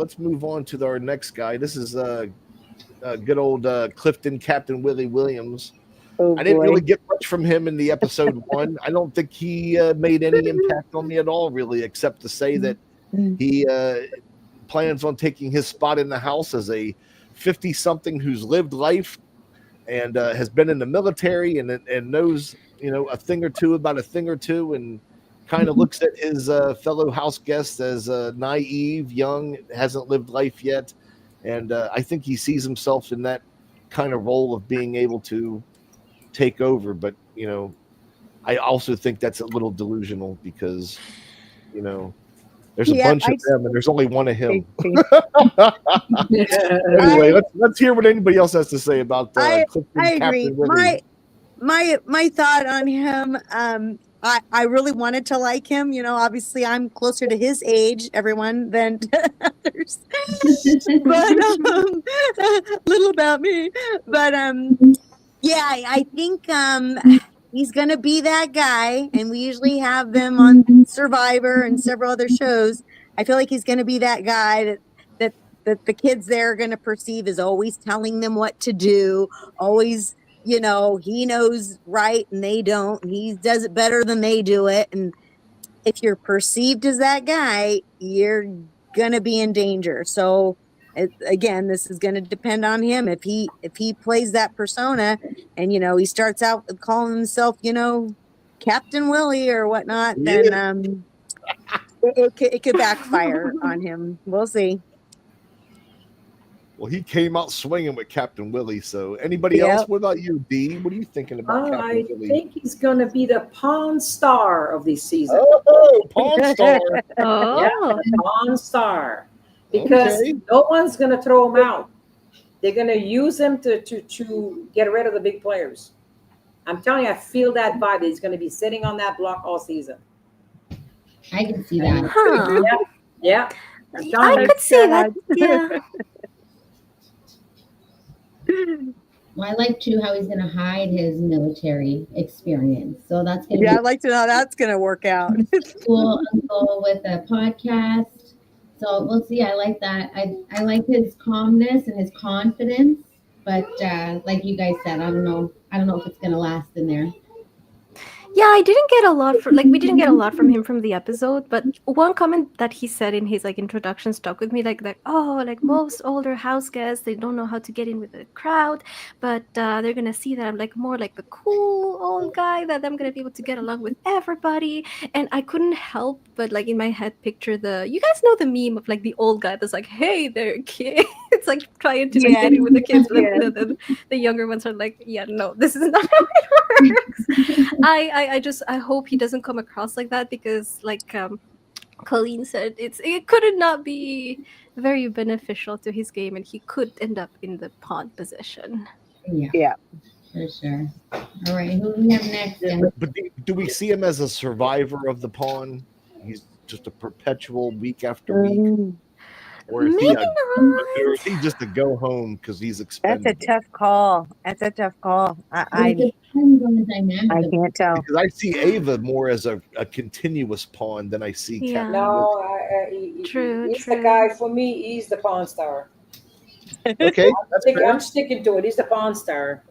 let's move on to our next guy. This is good old Clifton Captain Willie Williams. Oh, I didn't boy. really get much from him in the episode 1. I don't think he made any impact on me at all, really, except to say that he plans on taking his spot in the house as a 50-something who's lived life and has been in the military and knows, a thing or two about a thing or two, and kind of looks at his fellow house guests as naive, young, hasn't lived life yet. And I think he sees himself in that kind of role of being able to take over. But, I also think that's a little delusional because, there's a bunch of them and there's only one of him. Anyway, let's hear what anybody else has to say about Clifton. I agree. My thought on him, I really wanted to like him. Obviously I'm closer to his age, everyone, than others. But little about me. But yeah, I think he's gonna be that guy, and we usually have them on Survivor and several other shows. I feel like he's gonna be that guy that the kids there are gonna perceive as always telling them what to do, always. He knows right and they don't. He does it better than they do it. And if you're perceived as that guy, you're going to be in danger. So again, this is going to depend on him. If he plays that persona and, he starts out calling himself, Captain Willie or whatnot, then it could backfire on him. We'll see. Well, he came out swinging with Captain Willie. So anybody else? What about you, Dee? What are you thinking about Captain Willie? I think he's going to be the Pawn Star of this season. Oh, Pawn Star. Yeah, Pawn Star. Because no one's going to throw him out. They're going to use him to get rid of the big players. I'm telling you, I feel that vibe. He's going to be sitting on that block all season. I can see that. Huh. Yeah. I could see that. Yeah. Well, I like too how he's going to hide his military experience. So that's going to I'd like to know how that's going to work out. Cool uncle with a podcast. So we'll see. I like that. I like his calmness and his confidence. But like you guys said, I don't know if it's going to last in there. Yeah, I didn't get a lot we didn't get a lot from him from the episode, but one comment that he said in his introduction stuck with me, like most older house guests, they don't know how to get in with the crowd, but they're gonna see that I'm more like the cool old guy, that I'm gonna be able to get along with everybody. And I couldn't help but in my head picture you guys know the meme of the old guy that's like, hey there kid. It's trying to get in with the kids, but the younger ones are like, yeah, no, this is not how it works. I hope he doesn't come across like that, because Colleen said, it could not be very beneficial to his game, and he could end up in the pawn position. Yeah, for sure. All right, who do we have next? But do we see him as a survivor of the pawn? He's just a perpetual week after week. Or is he just a go home because he's expendable? That's a tough call. I depends on the dynamic. I can't tell. Because I see Ava more as a continuous pawn than I see Captain. No, true. He's the guy for me. He's the Pawn Star. Okay, I'm sticking to it. He's the Pawn Star.